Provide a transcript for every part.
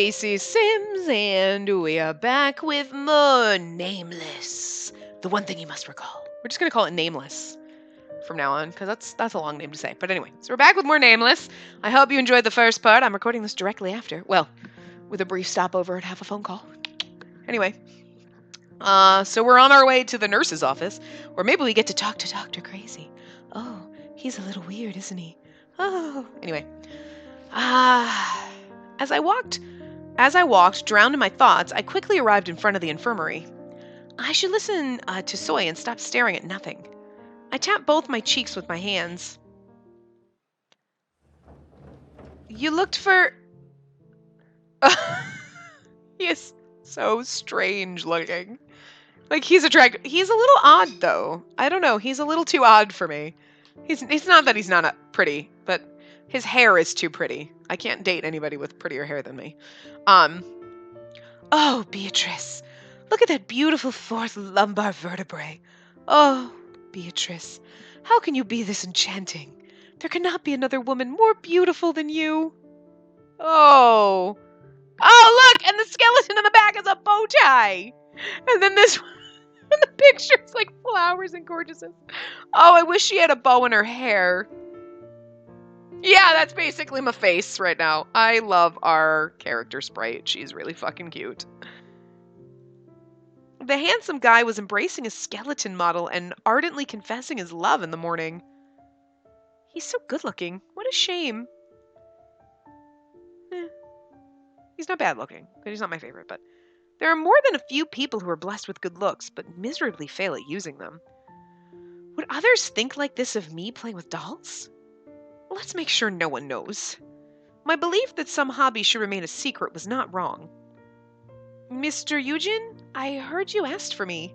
Spacey Sims, and we are back with more Nameless. The one thing you must recall. We're just going to call it Nameless from now on, because that's a long name to say. But anyway, so we're back with more Nameless. I hope you enjoyed the first part. I'm recording this directly after. Well, with a brief stopover and half a phone call. Anyway, so we're on our way to the nurse's office, where maybe we get to talk to Dr. Crazy. Oh, he's a little weird, isn't he? Oh, anyway. As I walked, drowned in my thoughts, I quickly arrived in front of the infirmary. I should listen to Soy and stop staring at nothing. I tapped both my cheeks with my hands. You looked for... He is so strange looking. Like, he's attractive. He's a little odd, though. I don't know. He's a little too odd for me. It's not that he's not pretty, but his hair is too pretty. I can't date anybody with prettier hair than me. Oh, Beatrice. Look at that beautiful fourth lumbar vertebrae. Oh, Beatrice. How can you be this enchanting? There cannot be another woman more beautiful than you. Oh. Oh, look! And the skeleton in the back is a bow tie! And then this one, and the picture's like flowers and gorgeousness. Oh, I wish she had a bow in her hair. Yeah, that's basically my face right now. I love our character sprite. She's really fucking cute. The handsome guy was embracing a skeleton model and ardently confessing his love in the morning. He's so good looking. What a shame. He's not bad looking, but he's not my favorite. But there are more than a few people who are blessed with good looks, but miserably fail at using them. Would others think like this of me playing with dolls? Let's make sure no one knows. My belief that some hobby should remain a secret was not wrong. Mr. Eugen, I heard you asked for me.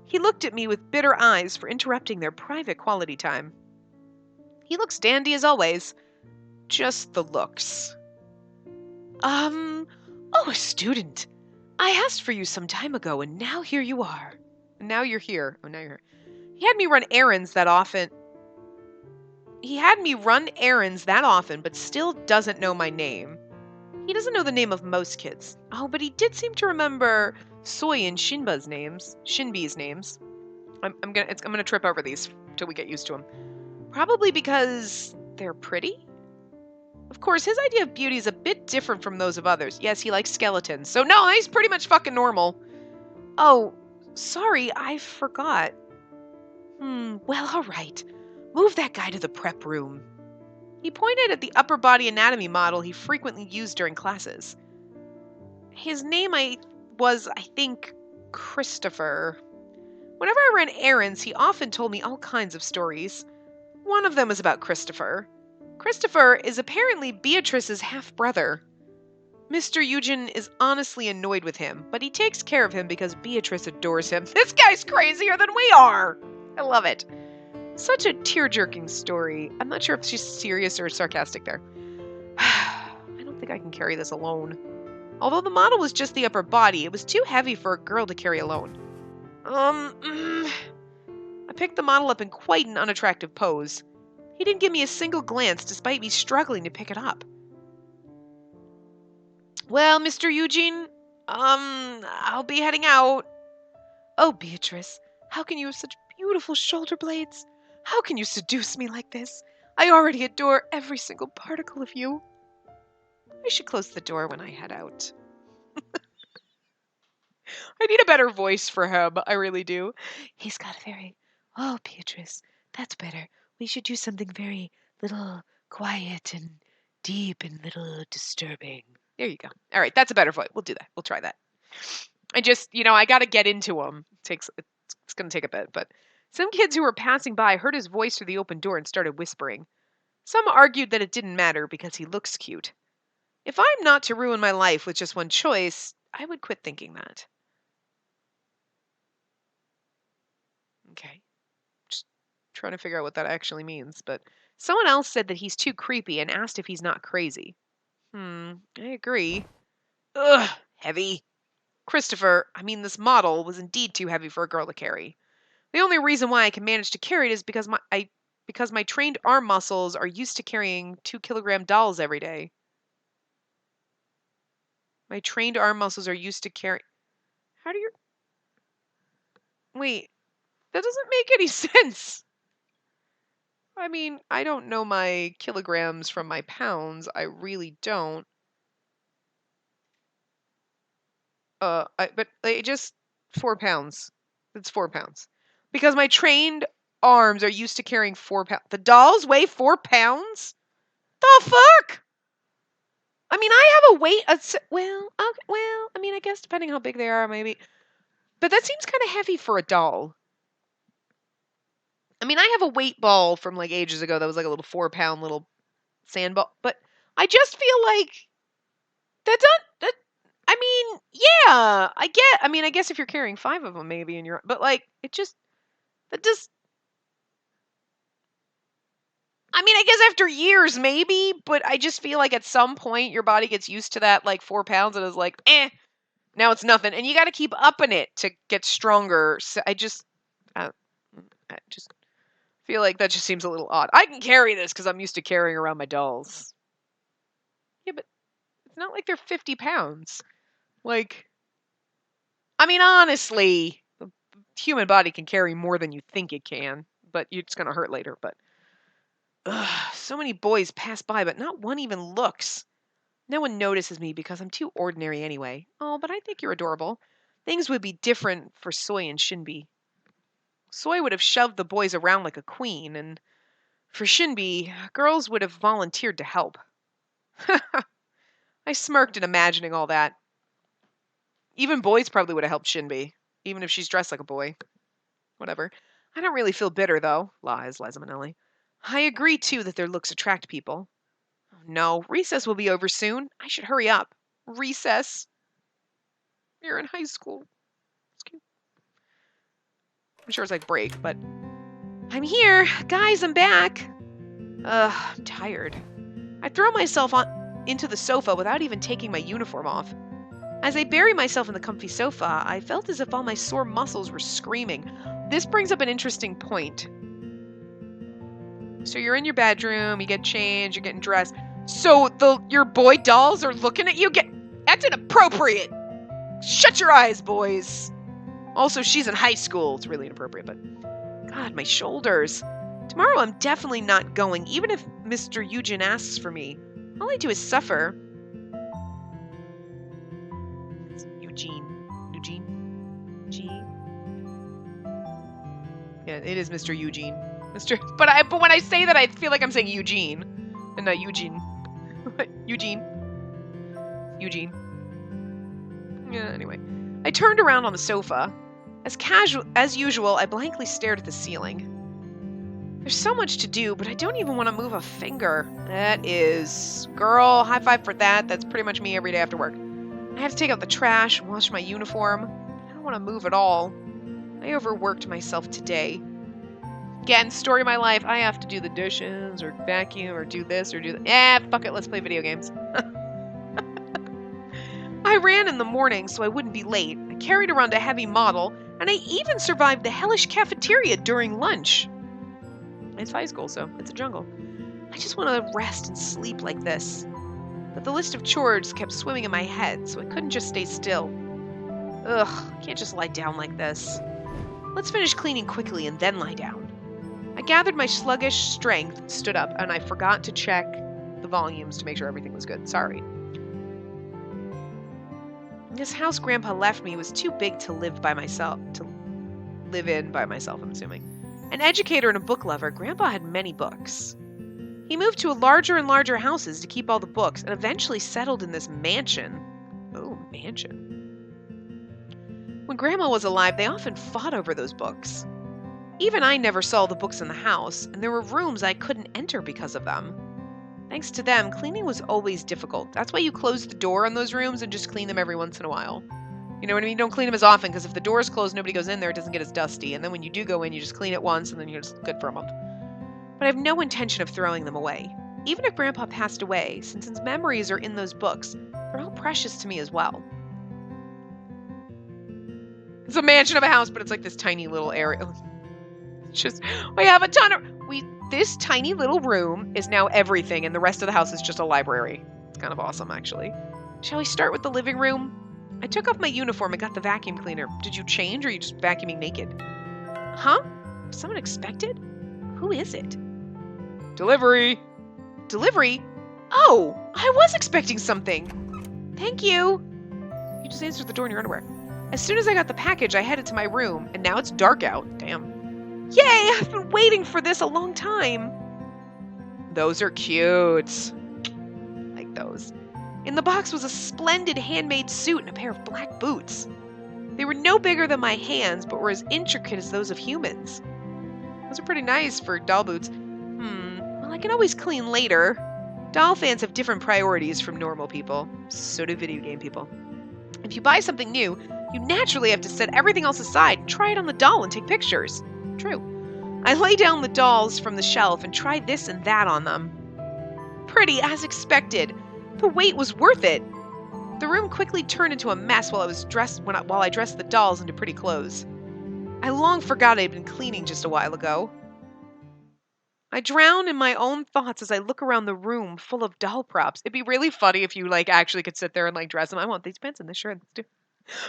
He looked at me with bitter eyes for interrupting their private quality time. He looks dandy as always. Just the looks. Oh, a student. I asked for you some time ago, and now here you are. And now you're here. Oh, now you're here. He had me run errands that often, but still doesn't know my name. He doesn't know the name of most kids. Oh, but he did seem to remember Soy and Shinbi's names. I'm gonna trip over these till we get used to them. Probably because they're pretty? Of course, his idea of beauty is a bit different from those of others. Yes, he likes skeletons. So no, he's pretty much fucking normal. Oh, sorry, I forgot. Well, all right. Move that guy to the prep room. He pointed at the upper body anatomy model he frequently used during classes. His name was, I think, Christopher. Whenever I ran errands, he often told me all kinds of stories. One of them was about Christopher. Christopher is apparently Beatrice's half-brother. Mr. Eugen is honestly annoyed with him, but he takes care of him because Beatrice adores him. This guy's crazier than we are! I love it. Such a tear-jerking story. I'm not sure if she's serious or sarcastic there. I don't think I can carry this alone. Although the model was just the upper body, it was too heavy for a girl to carry alone. I picked the model up in quite an unattractive pose. He didn't give me a single glance despite me struggling to pick it up. Well, Mr. Eugene, I'll be heading out. Oh, Beatrice, how can you have such beautiful shoulder blades? How can you seduce me like this? I already adore every single particle of you. I should close the door when I head out. I need a better voice for him. I really do. He's got a very... Oh, Beatrice, that's better. We should do something very little quiet and deep and little disturbing. There you go. All right, that's a better voice. We'll do that. We'll try that. I just, I got to get into him. It's going to take a bit, but some kids who were passing by heard his voice through the open door and started whispering. Some argued that it didn't matter because he looks cute. If I'm not to ruin my life with just one choice, I would quit thinking that. Okay. Just trying to figure out what that actually means, but someone else said that he's too creepy and asked if he's not crazy. I agree. Ugh, heavy. Christopher, this model was indeed too heavy for a girl to carry. The only reason why I can manage to carry it is because my trained arm muscles are used to carrying 2-kilogram dolls every day. My trained arm muscles are used to carry. How do you... Wait, that doesn't make any sense. I mean, I don't know my kilograms from my pounds. I really don't. But just 4 pounds. It's 4 pounds. Because my trained arms are used to carrying 4 pounds. The dolls weigh 4 pounds? The fuck? I mean, I have a weight. Well, okay, well, I mean, I guess depending how big they are, maybe. But that seems kind of heavy for a doll. I mean, I have a weight ball from like ages ago that was like a little 4-pound little sand ball. But I just feel like I mean, yeah, I guess if you're carrying 5 of them, maybe, and but like, I mean, I guess after years, maybe, but I just feel like at some point your body gets used to that, like 4 pounds, and is like, now it's nothing, and you got to keep upping it to get stronger. So I just feel like that just seems a little odd. I can carry this because I'm used to carrying around my dolls. Yeah, but it's not like they're 50 pounds. Like, I mean, honestly, the human body can carry more than you think it can, but it's going to hurt later. But so many boys pass by, but not one even looks. No one notices me because I'm too ordinary anyway. Oh, but I think you're adorable. Things would be different for Soy and Shinbi. Soy would have shoved the boys around like a queen, and for Shinbi, girls would have volunteered to help. I smirked at imagining all that. Even boys probably would have helped Shinbi, even if she's dressed like a boy. Whatever. I don't really feel bitter, though. Lies, Liza Minnelli. I agree, too, that their looks attract people. Oh, no, recess will be over soon. I should hurry up. Recess? You're in high school. It's cute. I'm sure it's like break, but... I'm here. Guys, I'm back. I'm tired. I throw myself into the sofa without even taking my uniform off. As I bury myself in the comfy sofa, I felt as if all my sore muscles were screaming. This brings up an interesting point. So you're in your bedroom, you get changed, you're getting dressed. So your boy dolls are looking at you? That's inappropriate! Shut your eyes, boys! Also, she's in high school. It's really inappropriate, but... God, my shoulders. Tomorrow I'm definitely not going, even if Mr. Eugen asks for me. All I do is suffer. Eugene. G. Yeah, it is Mr. Eugene. But when I say that, I feel like I'm saying Eugene, and not Eugene. Eugene. Yeah. Anyway, I turned around on the sofa. As usual, I blankly stared at the ceiling. There's so much to do, but I don't even want to move a finger. That is... Girl, high five for that. That's pretty much me every day after work. I have to take out the trash and wash my uniform. I don't want to move at all. I overworked myself today. Again, story of my life. I have to do the dishes, or vacuum, or do this, or do that. Fuck it, let's play video games. I ran in the morning so I wouldn't be late. I carried around a heavy model, and I even survived the hellish cafeteria during lunch. It's high school, so it's a jungle. I just want to rest and sleep like this. But the list of chores kept swimming in my head, so I couldn't just stay still. Ugh, I can't just lie down like this. Let's finish cleaning quickly and then lie down. I gathered my sluggish strength, stood up, and I forgot to check the volumes to make sure everything was good. Sorry. This house Grandpa left me was too big to live in by myself, I'm assuming. An educator and a book lover, Grandpa had many books. He moved to larger and larger houses to keep all the books and eventually settled in this mansion. Oh, mansion. When Grandma was alive, they often fought over those books. Even I never saw the books in the house, and there were rooms I couldn't enter because of them. Thanks to them, cleaning was always difficult. That's why you close the door on those rooms and just clean them every once in a while. You know what I mean? Don't clean them as often, because if the door's closed, nobody goes in there, it doesn't get as dusty. And then when you do go in, you just clean it once, and then you're just good for a month. But I have no intention of throwing them away. Even if Grandpa passed away, since his memories are in those books, they're all precious to me as well. It's a mansion of a house, but it's like this tiny little area. It's just, we have a ton of... This tiny little room is now everything, and the rest of the house is just a library. It's kind of awesome, actually. Shall we start with the living room? I took off my uniform and got the vacuum cleaner. Did you change or are you just vacuuming naked? Huh? Someone expected? Who is it? Delivery! Delivery? Oh, I was expecting something. Thank you. You just answered the door in your underwear. As soon as I got the package, I headed to my room, and now it's dark out. Damn. Yay! I've been waiting for this a long time. Those are cute. Like those. In the box was a splendid handmade suit and a pair of black boots. They were no bigger than my hands, but were as intricate as those of humans. Those are pretty nice for doll boots. Well, I can always clean later. Doll fans have different priorities from normal people. So do video game people. If you buy something new, you naturally have to set everything else aside and try it on the doll and take pictures. True. I lay down the dolls from the shelf and tried this and that on them. Pretty as expected. The wait was worth it. The room quickly turned into a mess while I dressed the dolls into pretty clothes. I long forgot I'd been cleaning just a while ago. I drown in my own thoughts as I look around the room full of doll props. It'd be really funny if you actually could sit there and dress them. I want these pants and this shirt.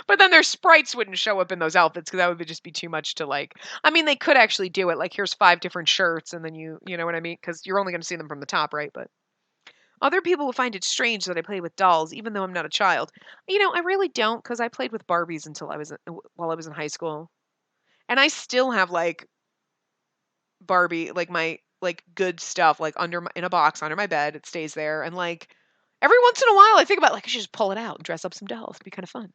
But then their sprites wouldn't show up in those outfits because that would just be too much to I mean, they could actually do it. Here's 5 different shirts and then you know what I mean? Because you're only going to see them from the top, right? But other people will find it strange that I play with dolls, even though I'm not a child. I really don't, because I played with Barbies while I was in high school. And I still have Barbie, my good stuff in a box under my bed. It stays there, and every once in a while I think about I should just pull it out and dress up some dolls. It'd be kind of fun.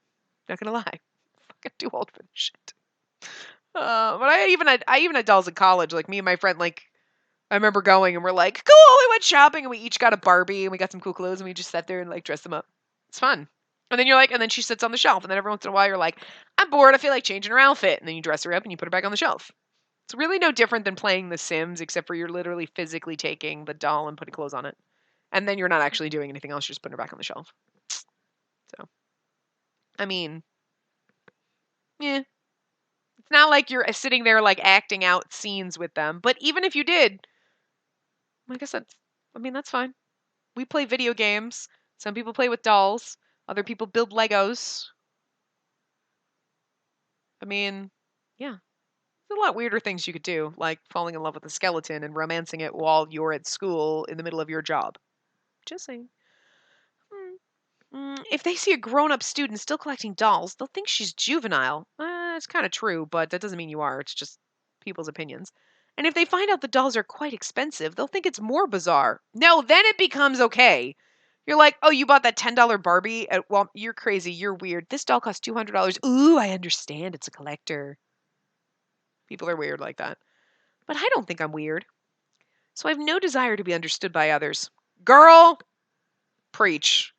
Not gonna lie, fucking too old for this shit. But I even had dolls in college. Me and my friend I remember going and we're cool. We went shopping and we each got a Barbie and we got some cool clothes and we just sat there and dressed them up. It's fun. And then and then she sits on the shelf and then every once in a while you're I'm bored. I feel like changing her outfit, and then you dress her up and you put her back on the shelf. It's really no different than playing The Sims, except for you're literally physically taking the doll and putting clothes on it. And then you're not actually doing anything else. You're just putting her back on the shelf. So, I mean, yeah. It's not like you're sitting there acting out scenes with them. But even if you did, I guess that's fine. We play video games. Some people play with dolls. Other people build Legos. I mean, yeah. There's a lot weirder things you could do, like falling in love with a skeleton and romancing it while you're at school in the middle of your job. Just saying. If they see a grown-up student still collecting dolls, they'll think she's juvenile. It's kind of true, but that doesn't mean you are. It's just people's opinions. And if they find out the dolls are quite expensive, they'll think it's more bizarre. No, then it becomes okay. You're oh, you bought that $10 Barbie? Well, you're crazy. You're weird. This doll costs $200. Ooh, I understand. It's a collector. People are weird like that. But I don't think I'm weird. So I have no desire to be understood by others. Girl, preach.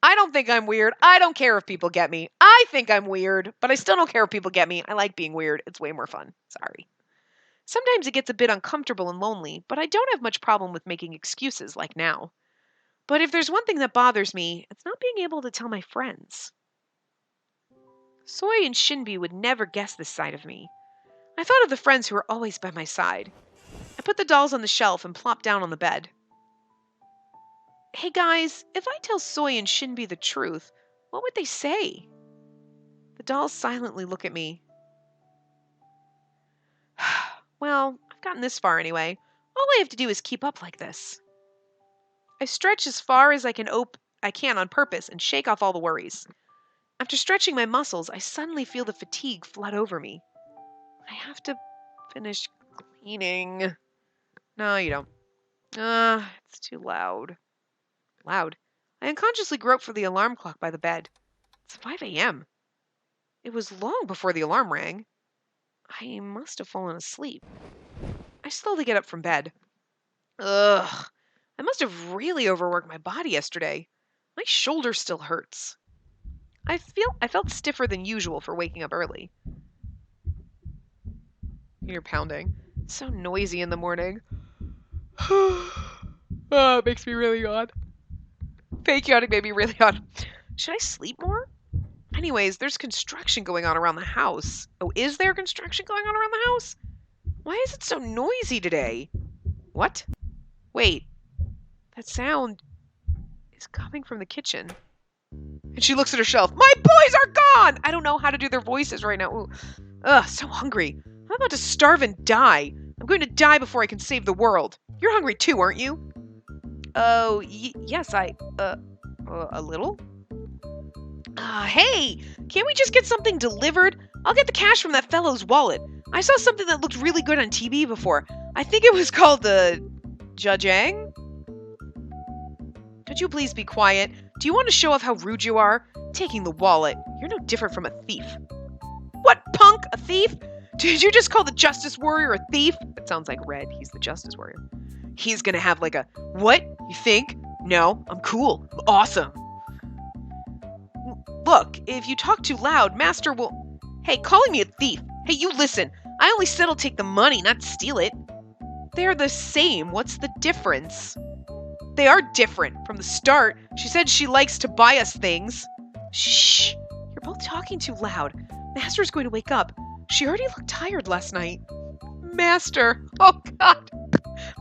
I don't think I'm weird. I don't care if people get me. I think I'm weird, but I still don't care if people get me. I like being weird. It's way more fun. Sorry. Sometimes it gets a bit uncomfortable and lonely, but I don't have much problem with making excuses like now. But if there's one thing that bothers me, it's not being able to tell my friends. Soy and Shinbi would never guess this side of me. I thought of the friends who were always by my side. I put the dolls on the shelf and plopped down on the bed. Hey guys, if I tell Soy and Shinbi the truth, what would they say? The dolls silently look at me. Well, I've gotten this far anyway. All I have to do is keep up like this. I stretch as far as I can on purpose and shake off all the worries. After stretching my muscles, I suddenly feel the fatigue flood over me. I have to finish cleaning. No, you don't. It's too loud. Loud. I unconsciously groped for the alarm clock by the bed. It's 5 a.m. It was long before the alarm rang. I must have fallen asleep. I slowly get up from bed. Ugh. I must have really overworked my body yesterday. My shoulder still hurts. I felt stiffer than usual for waking up early. You're pounding. It's so noisy in the morning. It makes me really yawn. Fake yawning made me really yawn. Should I sleep more? Anyways, there's construction going on around the house. Oh, is there construction going on around the house? Why is it so noisy today? What? Wait. That sound is coming from the kitchen. And she looks at her shelf. My boys are gone! I don't know how to do their voices right now. Ooh. Ugh, so hungry. I'm about to starve and die. I'm going to die before I can save the world. You're hungry too, aren't you? Oh, yes, a little? Hey, can't we just get something delivered? I'll get the cash from that fellow's wallet. I saw something that looked really good on TV before. I think it was called the Jajang? Could you please be quiet? Do you want to show off how rude you are? Taking the wallet. You're no different from a thief. What, punk? A thief? Did you just call the Justice Warrior a thief? That sounds like Red. He's the Justice Warrior. He's gonna have like a, what? You think? No, I'm cool. I'm awesome. Look, if you talk too loud, Master will... Hey, calling me a thief. Hey, you listen. I only said I'll take the money, not steal it. They're the same. What's the difference? They are different. From the start, she said she likes to buy us things. Shh. You're both talking too loud. Master's going to wake up. She already looked tired last night. Master. Oh, God.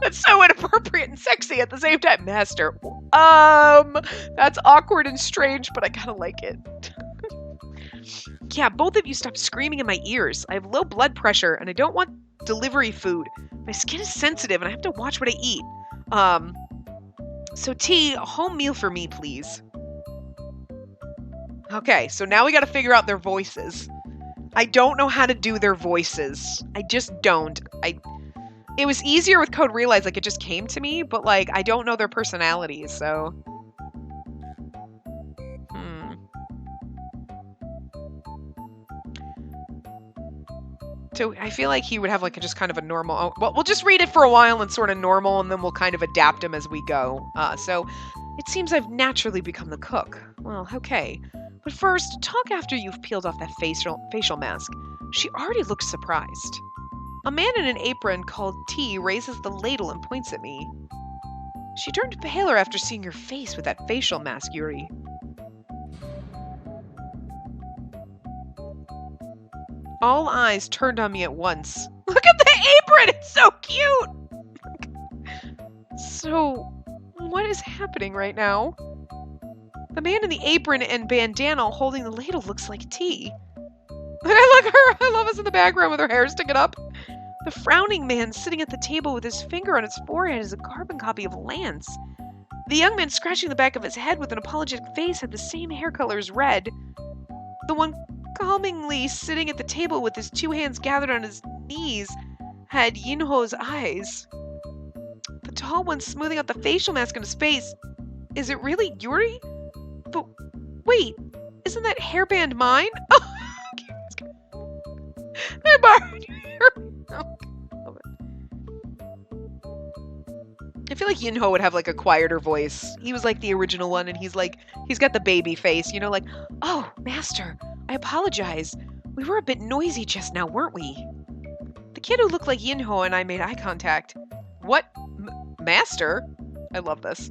That's so inappropriate and sexy at the same time. Master. That's awkward and strange, but I kind of like it. Yeah, both of you stop screaming in my ears. I have low blood pressure, and I don't want delivery food. My skin is sensitive, and I have to watch what I eat. So T, a home meal for me, please. Okay, so now we gotta figure out their voices. I don't know how to do their voices. I just don't. It was easier with Code Realize, like it just came to me, but like I don't know their personalities, so. So I feel like he would have like just kind of a normal, well, we'll just read it for a while and sort of normal, and then we'll kind of adapt him as we go. So it seems I've naturally become the cook. Well, okay. But first, talk after you've peeled off that facial mask. She already looks surprised. A man in an apron called T raises the ladle and points at me. She turned paler after seeing your face with that facial mask, Yuri. All eyes turned on me at once. Look at the apron! It's so cute! So, what is happening right now? The man in the apron and bandana holding the ladle looks like T. And I look at her, I love us in the background with her hair sticking up. The frowning man sitting at the table with his finger on his forehead is a carbon copy of Lance. The young man scratching the back of his head with an apologetic face had the same hair color as Red. The one calmingly sitting at the table with his two hands gathered on his knees had Yinho's eyes. The tall one smoothing out the facial mask on his face. Is it really Yuri? But wait, isn't that hairband mine? Oh, I borrowed your hair. Oh, I feel like Yinho would have like a quieter voice. He was like the original one, and he's got the baby face, you know, like, oh, Master, I apologize. We were a bit noisy just now, weren't we? The kid who looked like Yinho and I made eye contact. What? Master? I love this.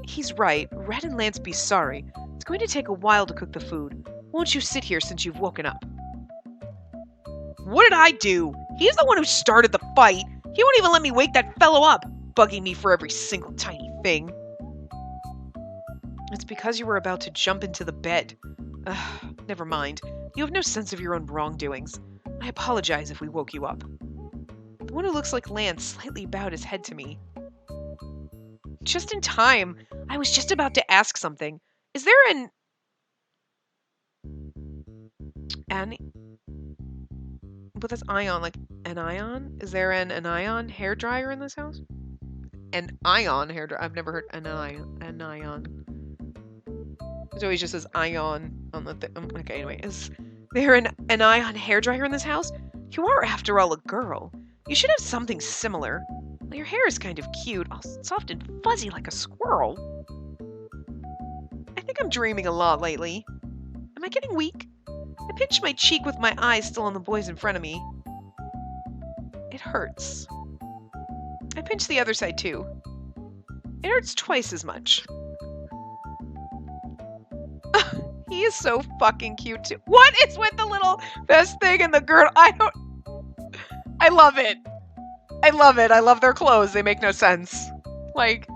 He's right. Red and Lance be sorry. It's going to take a while to cook the food. Won't you sit here since you've woken up? What did I do? He's the one who started the fight. He won't even let me wake that fellow up, bugging me for every single tiny thing. It's because you were about to jump into the bed. Never mind. You have no sense of your own wrongdoings. I apologize if we woke you up. The one who looks like Lance slightly bowed his head to me. Just in time. I was just about to ask something. Is there an... But that's ion, like an ion? Is there an ion hairdryer in this house? An ion hairdryer. I've never heard an ion. It always just says ion on the thing. Okay, anyway. Is there an ion hairdryer in this house? You are, after all, a girl. You should have something similar. Well, your hair is kind of cute, all soft and fuzzy like a squirrel. I think I'm dreaming a lot lately. Am I getting weak? I pinch my cheek with my eyes still on the boys in front of me. It hurts. I pinch the other side too. It hurts twice as much. He is so fucking cute too. What is with the little vest thing and the girdle? I love it. I love it. I love their clothes. They make no sense. Like,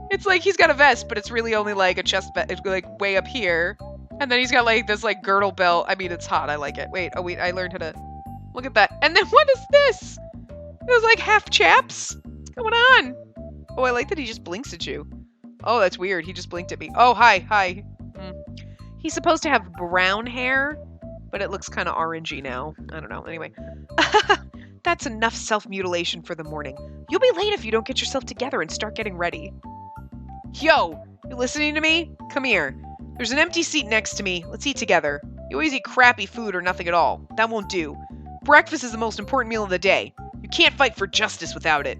It's like he's got a vest, but it's really only like a chest vest. It's like way up here. And then he's got like this like girdle belt. I mean, it's hot. I like it. Wait, I learned how to look at that. And then what is this? It was like half chaps. What's going on? Oh, I like that he just blinks at you. Oh, that's weird. He just blinked at me. Oh, hi. He's supposed to have brown hair, but it looks kind of orangey now. I don't know. Anyway. That's enough self-mutilation for the morning. You'll be late if you don't get yourself together and start getting ready. Yo, you listening to me? Come here. There's an empty seat next to me. Let's eat together. You always eat crappy food or nothing at all. That won't do. Breakfast is the most important meal of the day. You can't fight for justice without it.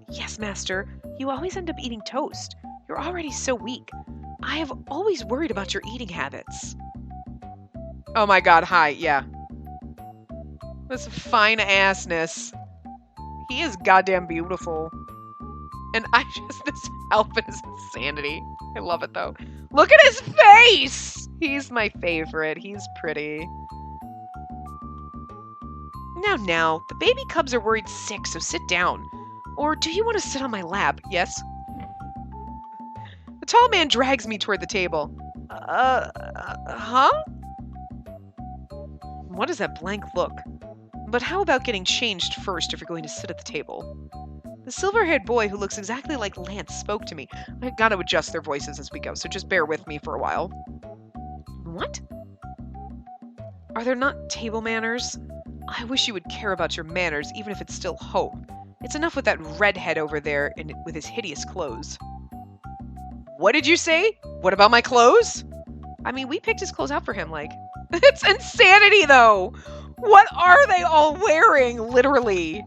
Yes, Master. You always end up eating toast. You're already so weak. I have always worried about your eating habits. Oh my god, hi, yeah. This fine assness. He is goddamn beautiful. And this outfit is insanity. I love it though. Look at his face! He's my favorite. He's pretty. Now, the baby cubs are worried sick, so sit down. Or do you want to sit on my lap? Yes? The tall man drags me toward the table. Huh? What is that blank look? But how about getting changed first if you're going to sit at the table? The silver-haired boy who looks exactly like Lance spoke to me. I gotta adjust their voices as we go, so just bear with me for a while. What? Are there not table manners? I wish you would care about your manners, even if it's still home. It's enough with that redhead over there and with his hideous clothes. What did you say? What about my clothes? I mean, we picked his clothes out for him, like. It's insanity, though! What are they all wearing, literally?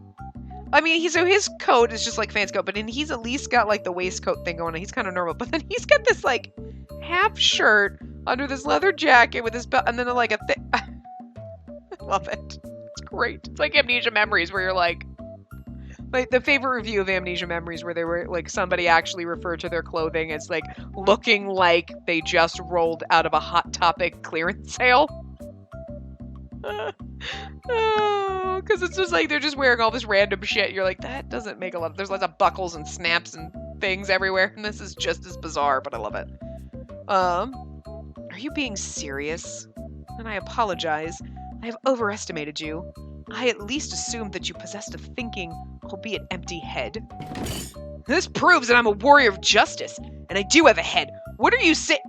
I mean, so his coat is just like fancy coat, but then he's at least got like the waistcoat thing going on. He's kind of normal, but then he's got this like half shirt under this leather jacket with his belt, and then like a thing. I love it. It's great. It's like Amnesia Memories, where you're like the favorite review of Amnesia Memories, where they were like somebody actually referred to their clothing as like looking like they just rolled out of a Hot Topic clearance sale. Oh, because it's just like they're just wearing all this random shit. You're like, that doesn't make a lot. There's lots of buckles and snaps and things everywhere, and this is just as bizarre, but I love it. Are you being serious? And I apologize. I have overestimated you. I at least assumed that you possessed a thinking, albeit empty head. This proves that I'm a warrior of justice, and I do have a head. What are you saying?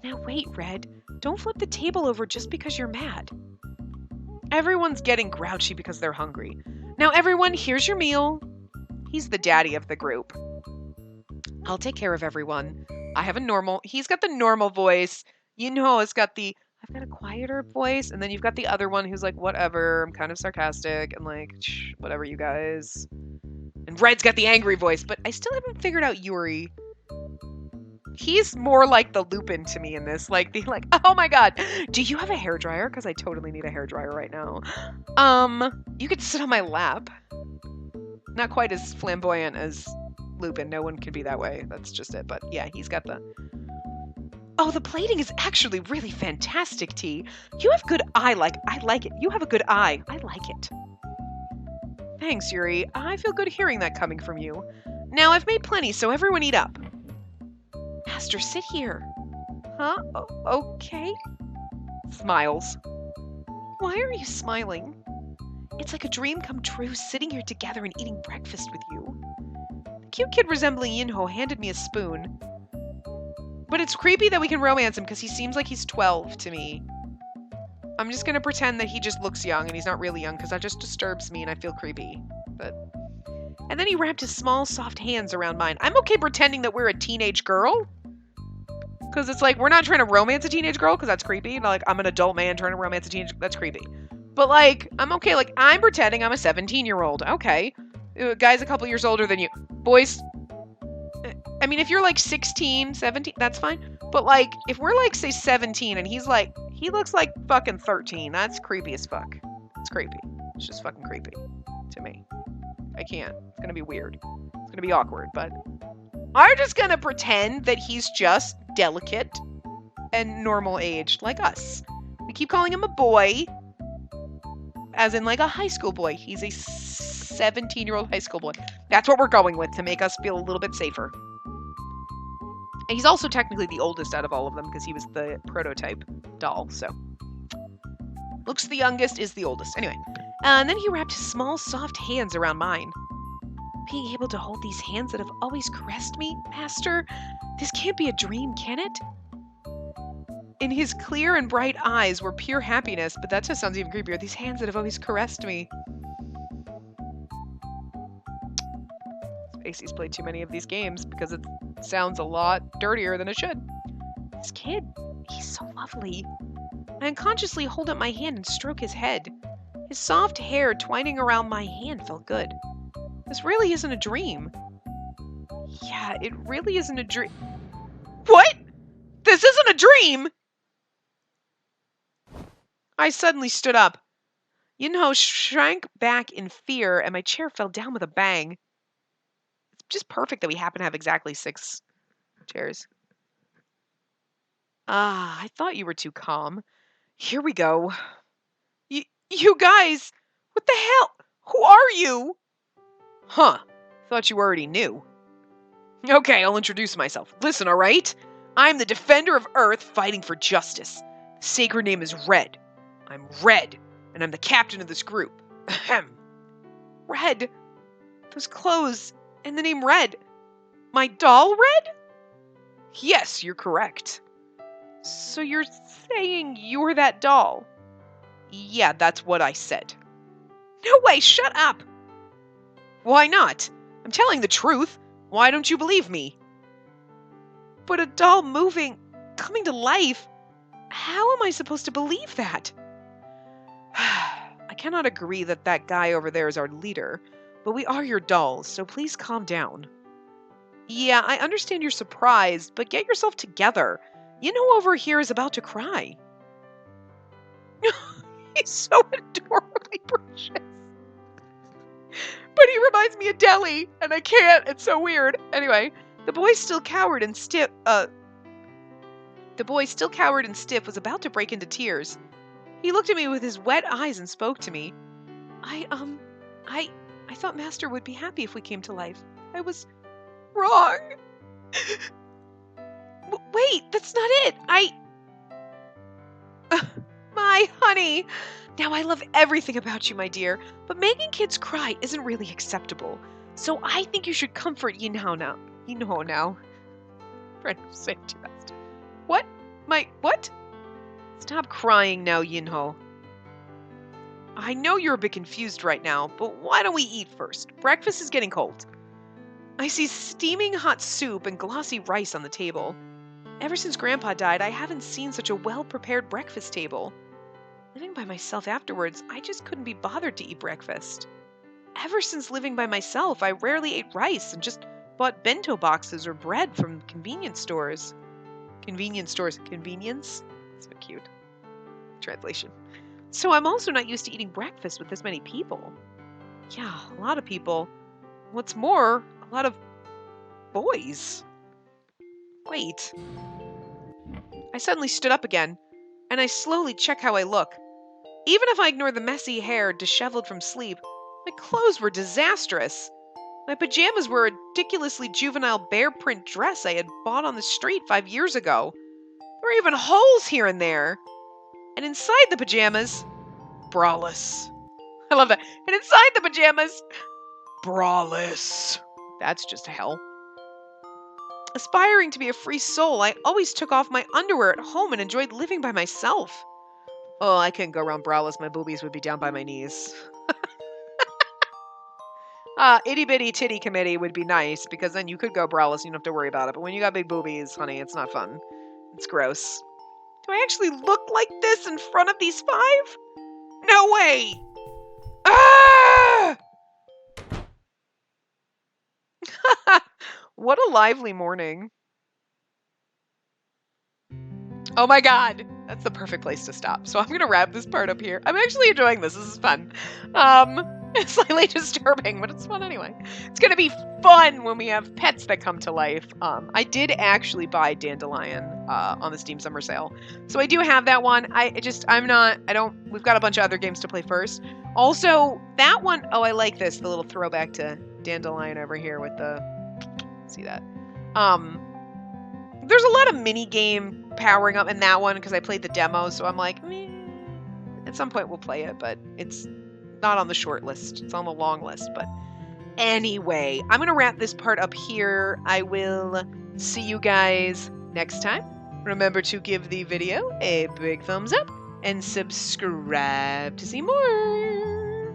Now wait, Red. Don't flip the table over just because you're mad. Everyone's getting grouchy because they're hungry. Now everyone, here's your meal. He's the daddy of the group. I'll take care of everyone. I have he's got the normal voice. You know, I've got a quieter voice, and then you've got the other one who's like, whatever, I'm kind of sarcastic, and like, whatever, you guys. And Red's got the angry voice, but I still haven't figured out Yuri. He's more like the Lupin to me in this, like, oh my god, do you have a hairdryer? Because I totally need a hairdryer right now. You could sit on my lap. Not quite as flamboyant as Lupin, no one can be that way, that's just it, but yeah, he's got the... Oh, the plating is actually really fantastic, T. You have good eye, I like it. You have a good eye. I like it. Thanks, Yuri. I feel good hearing that coming from you. Now, I've made plenty, so everyone eat up. Master, sit here. Huh? Okay. Smiles. Why are you smiling? It's like a dream come true, sitting here together and eating breakfast with you. The cute kid resembling Yinho handed me a spoon. But it's creepy that we can romance him because he seems like he's 12 to me. I'm just going to pretend that he just looks young and he's not really young because that just disturbs me and I feel creepy. And then he wrapped his small, soft hands around mine. I'm okay pretending that we're a teenage girl. Because it's like, we're not trying to romance a teenage girl because that's creepy. Like, I'm an adult man trying to romance a teenage... That's creepy. But like, I'm okay. Like, I'm pretending I'm a 17-year-old. Okay. Guy's a couple years older than you. Boys... I mean, if you're like 16, 17, that's fine. But like, if we're like, say 17 and he's like, he looks like fucking 13, that's creepy as fuck. It's creepy. It's just fucking creepy to me. I can't. It's gonna be weird. It's gonna be awkward, but I'm just gonna pretend that he's just delicate and normal aged like us. We keep calling him a boy, as in like a high school boy. He's a 17-year-old high school boy. That's what we're going with to make us feel a little bit safer. And he's also technically the oldest out of all of them because he was the prototype doll, so. Looks the youngest, is the oldest. Anyway. And then he wrapped his small, soft hands around mine. Being able to hold these hands that have always caressed me, Master, this can't be a dream, can it? In his clear and bright eyes were pure happiness, but that just sounds even creepier. These hands that have always caressed me. Spacey's played too many of these games because it sounds a lot dirtier than it should. This kid, he's so lovely. I unconsciously hold up my hand and stroke his head. His soft hair twining around my hand felt good. This really isn't a dream. Yeah, it really isn't a dream. What? This isn't a dream! I suddenly stood up. Yinho shrank back in fear, and my chair fell down with a bang. It's just perfect that we happen to have exactly 6 chairs. Ah, I thought you were too calm. Here we go. You guys! What the hell? Who are you? Huh. Thought you already knew. Okay, I'll introduce myself. Listen, alright? I'm the defender of Earth fighting for justice. The sacred name is Red. I'm Red, and I'm the captain of this group. Ahem. Red? Those clothes and the name Red. My doll Red? Yes, you're correct. So you're saying you're that doll? Yeah, that's what I said. No way, shut up! Why not? I'm telling the truth. Why don't you believe me? But a doll moving, coming to life, how am I supposed to believe that? I cannot agree that that guy over there is our leader, but we are your dolls, so please calm down. Yeah, I understand you're surprised, but get yourself together. You know over here is about to cry. He's so adorably precious. But he reminds me of Deli, and I can't. It's so weird. Anyway, the boy still coward and stiff was about to break into tears. He looked at me with his wet eyes and spoke to me. I thought Master would be happy if we came to life. I was wrong. Wait, that's not it. My honey. Now I love everything about you, my dear, but making kids cry isn't really acceptable. So I think you should comfort Yinho now. Yinho now. Friend, say it too fast. What? What? Stop crying now, Yinho. I know you're a bit confused right now, but why don't we eat first? Breakfast is getting cold. I see steaming hot soup and glossy rice on the table. Ever since Grandpa died, I haven't seen such a well-prepared breakfast table. Living by myself afterwards, I just couldn't be bothered to eat breakfast. Ever since living by myself, I rarely ate rice and just bought bento boxes or bread from convenience stores. Convenience? So cute. Translation. So I'm also not used to eating breakfast with this many people. Yeah, a lot of people. What's more, a lot of boys. Wait. I suddenly stood up again, and I slowly check how I look. Even if I ignore the messy hair disheveled from sleep, my clothes were disastrous. My pajamas were a ridiculously juvenile bear print dress I had bought on the street 5 years ago. There were even holes here and there. And inside the pajamas, braless. I love that. And inside the pajamas, braless. That's just hell. Aspiring to be a free soul, I always took off my underwear at home and enjoyed living by myself. Oh, I couldn't go around braless. My boobies would be down by my knees. Itty bitty titty committee would be nice because then you could go braless and you don't have to worry about it. But when you got big boobies, honey, it's not fun. It's gross. Do I actually look like this in front of these 5? No way! Ah! What a lively morning. Oh my god! That's the perfect place to stop. So I'm going to wrap this part up here. I'm actually enjoying this. This is fun. It's slightly disturbing, but it's fun anyway. It's going to be fun when we have pets that come to life. I did actually buy Dandelion on the Steam Summer Sale. So I do have that one. We've got a bunch of other games to play first. Also, that one, oh, I like this, the little throwback to Dandelion over here with the, see that? There's a lot of mini game powering up in that one because I played the demo, so I'm like, meh. At some point we'll play it, but it's not on the short list. It's on the long list. But anyway, I'm going to wrap this part up here. I will see you guys next time. Remember to give the video a big thumbs up and subscribe to see more.